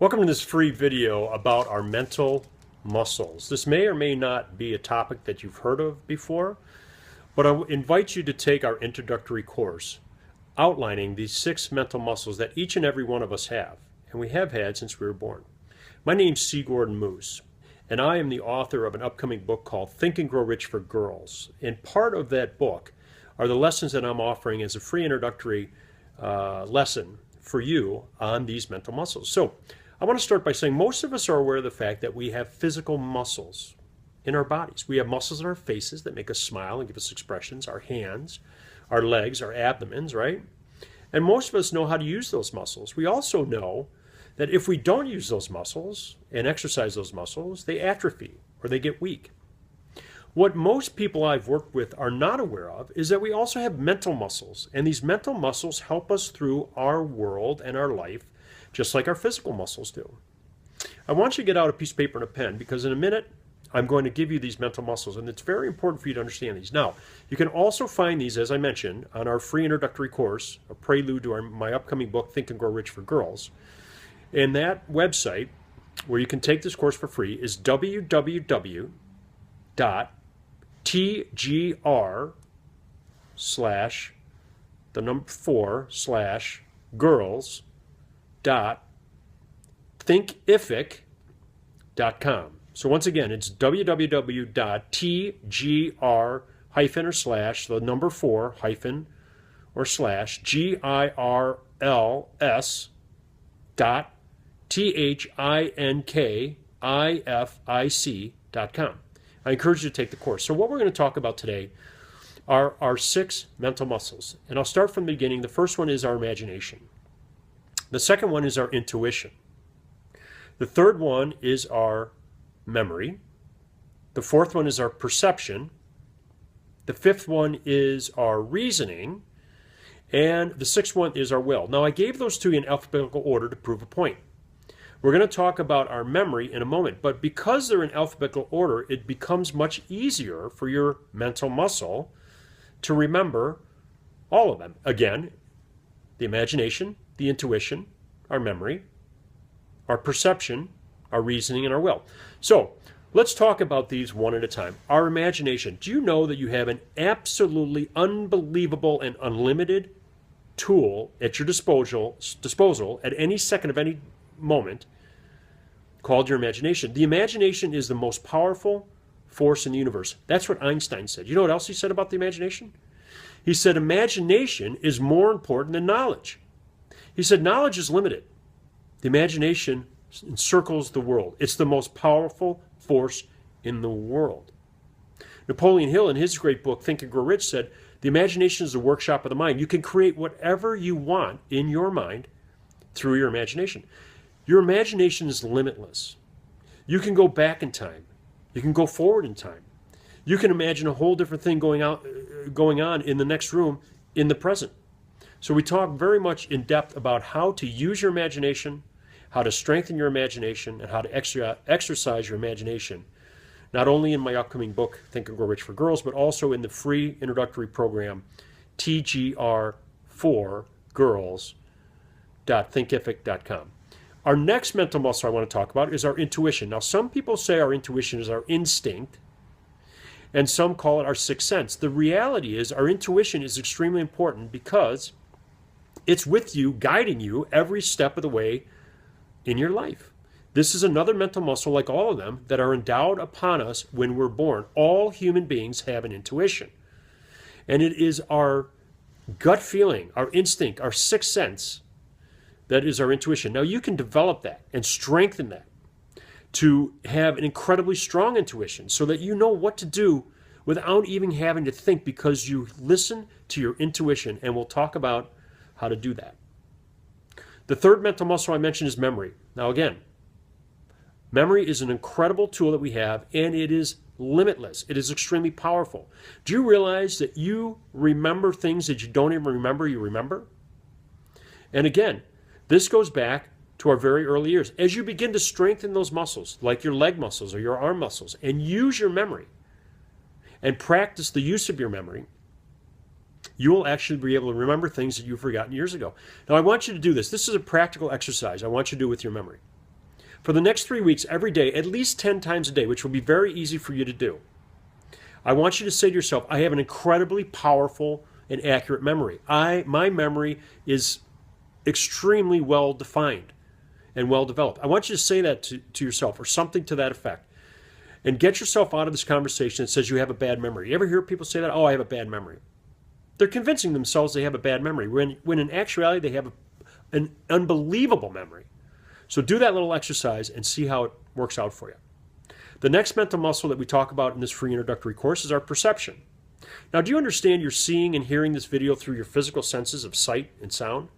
Welcome to this free video about our mental muscles. This may or may not be a topic that you've heard of before, but I invite you to take our introductory course outlining these 6 mental muscles that each and every one of us have, and we have had since we were born. My name's C. Gordon Moose, and I am the author of an upcoming book called Think and Grow Rich for Girls. And part of that book are the lessons that I'm offering as a free introductory lesson for you on these mental muscles. So I want to start by saying most of us are aware of the fact that we have physical muscles in our bodies. We have muscles in our faces that make us smile and give us expressions, our hands, our legs, our abdomens, right? And most of us know how to use those muscles. We also know that if we don't use those muscles and exercise those muscles, they atrophy or they get weak. What most people I've worked with are not aware of is that we also have mental muscles, and these mental muscles help us through our world and our life just like our physical muscles do. I want you to get out a piece of paper and a pen because in a minute I'm going to give you these mental muscles, and it's very important for you to understand these. Now, you can also find these, as I mentioned, on our free introductory course, a prelude to my upcoming book, Think and Grow Rich for Girls. And that website where you can take this course for free is www.tgr/girls.thinkific.com. So once again, it's www.tgr-4/girls.thinkific.com. I encourage you to take the course. So what we're going to talk about today are our 6 mental muscles. And I'll start from the beginning. The first one is our imagination. The second one is our intuition. The third one is our memory. The fourth one is our perception. The fifth one is our reasoning. And the sixth one is our will. Now, I gave those to you in alphabetical order to prove a point. We're going to talk about our memory in a moment, but because they're in alphabetical order, it becomes much easier for your mental muscle to remember all of them. Again, the imagination, the intuition, our memory, our perception, our reasoning, and our will. So let's talk about these one at a time. Our imagination. Do you know that you have an absolutely unbelievable and unlimited tool at your disposal at any second of any moment called your imagination? The imagination is the most powerful force in the universe. That's what Einstein said. You know what else he said about the imagination? He said imagination is more important than knowledge. He said knowledge is limited. The imagination encircles the world. It's the most powerful force in the world. Napoleon Hill, in his great book, Think and Grow Rich, said, the imagination is the workshop of the mind. You can create whatever you want in your mind through your imagination. Your imagination is limitless. You can go back in time. You can go forward in time. You can imagine a whole different thing going on in the next room in the present. So we talk very much in depth about how to use your imagination, how to strengthen your imagination, and how to exercise your imagination, not only in my upcoming book, Think and Grow Rich for Girls, but also in the free introductory program, TGR4Girls.thinkific.com. Our next mental muscle I want to talk about is our intuition. Now, some people say our intuition is our instinct, and some call it our sixth sense. The reality is our intuition is extremely important because it's with you, guiding you every step of the way in your life. This is another mental muscle, like all of them, that are endowed upon us when we're born. All human beings have an intuition. And it is our gut feeling, our instinct, our sixth sense that is our intuition. Now, you can develop that and strengthen that to have an incredibly strong intuition so that you know what to do without even having to think because you listen to your intuition, and we'll talk about how to do that. The third mental muscle I mentioned is memory. Now, again, memory is an incredible tool that we have, and it is limitless. It is extremely powerful. Do you realize that you remember things that you don't even remember you remember? And again, this goes back to our very early years. As you begin to strengthen those muscles, like your leg muscles or your arm muscles, and use your memory and practice the use of your memory, you will actually be able to remember things that you've forgotten years ago. Now, I want you to do this. This is a practical exercise I want you to do with your memory. For the next 3 weeks, every day, at least 10 times a day, which will be very easy for you to do, I want you to say to yourself, I have an incredibly powerful and accurate memory. My memory is extremely well defined and well developed. I want you to say that to yourself or something to that effect. And get yourself out of this conversation that says you have a bad memory. You ever hear people say that? Oh, I have a bad memory. They're convincing themselves they have a bad memory when in actuality they have an unbelievable memory. So do that little exercise and see how it works out for you. The next mental muscle that we talk about in this free introductory course is our perception. Now, do you understand you're seeing and hearing this video through your physical senses of sight and sound?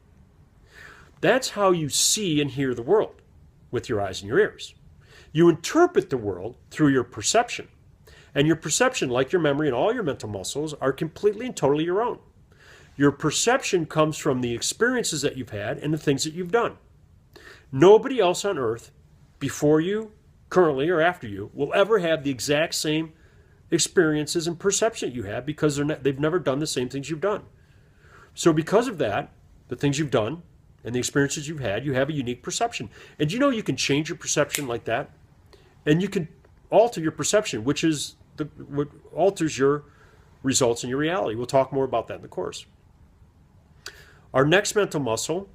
That's how you see and hear the world, with your eyes and your ears. You interpret the world through your perception. And your perception, like your memory and all your mental muscles, are completely and totally your own. Your perception comes from the experiences that you've had and the things that you've done. Nobody else on earth, before you, currently, or after you, will ever have the exact same experiences and perception you have because they've never done the same things you've done. So because of that, the things you've done and the experiences you've had, you have a unique perception. And you can change your perception like that? And you can alter your perception, which is what alters your results and your reality. We'll talk more about that in the course. Our next mental muscle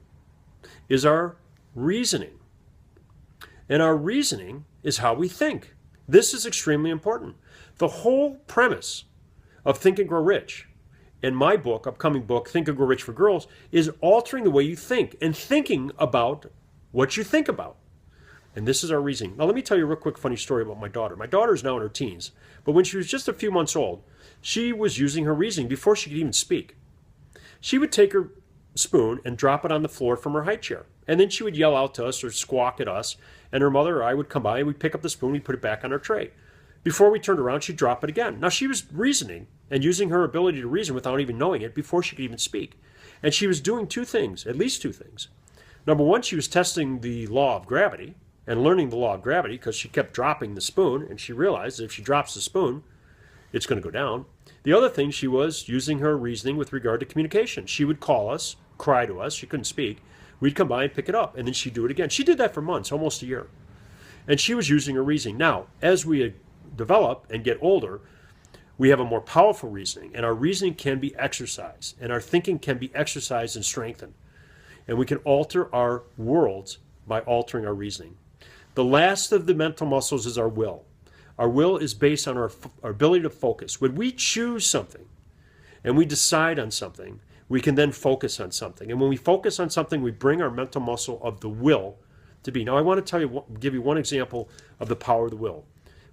is our reasoning. And our reasoning is how we think. This is extremely important. The whole premise of Think and Grow Rich, in my book, upcoming book, Think and Grow Rich for Girls, is altering the way you think and thinking about what you think about. And this is our reasoning. Now, let me tell you a real quick funny story about my daughter. My daughter is now in her teens, but when she was just a few months old, she was using her reasoning before she could even speak. She would take her spoon and drop it on the floor from her high chair. And then she would yell out to us or squawk at us, and her mother or I would come by and we'd pick up the spoon, we'd put it back on her tray. Before we turned around, she'd drop it again. Now, she was reasoning and using her ability to reason without even knowing it before she could even speak. And she was doing two things, at least two things. Number one, she was testing the law of gravity and learning the law of gravity because she kept dropping the spoon, and she realized that if she drops the spoon, it's going to go down. The other thing, she was using her reasoning with regard to communication. She would call us, cry to us, she couldn't speak. We'd come by and pick it up, and then she'd do it again. She did that for months, almost a year. And she was using her reasoning. Now, as we develop and get older, we have a more powerful reasoning, and our reasoning can be exercised, and our thinking can be exercised and strengthened. And we can alter our worlds by altering our reasoning. The last of the mental muscles is our will. Our will is based on our ability to focus. When we choose something and we decide on something, we can then focus on something. And when we focus on something, we bring our mental muscle of the will to be. Now, I want to give you one example of the power of the will.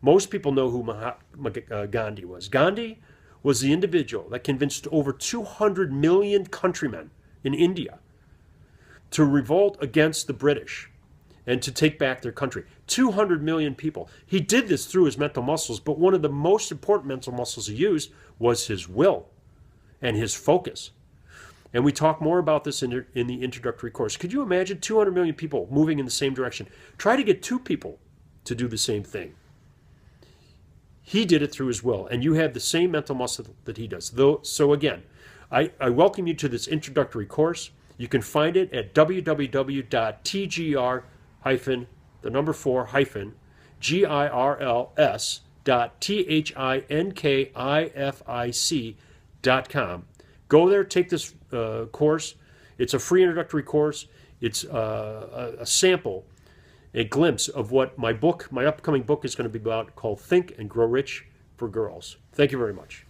Most people know who Mahatma Gandhi was. Gandhi was the individual that convinced over 200 million countrymen in India to revolt against the British and to take back their country. 200 million people. He did this through his mental muscles, but one of the most important mental muscles he used was his will and his focus. And we talk more about this in the introductory course. Could you imagine 200 million people moving in the same direction? Try to get two people to do the same thing. He did it through his will, and you have the same mental muscle that he does. So again, I welcome you to this introductory course. You can find it at www.tgr-girls.thinkific.com. Go there, take this course. It's a free introductory course. It's a sample, a glimpse of what my upcoming book is going to be about, called Think and Grow Rich for Girls. Thank you very much.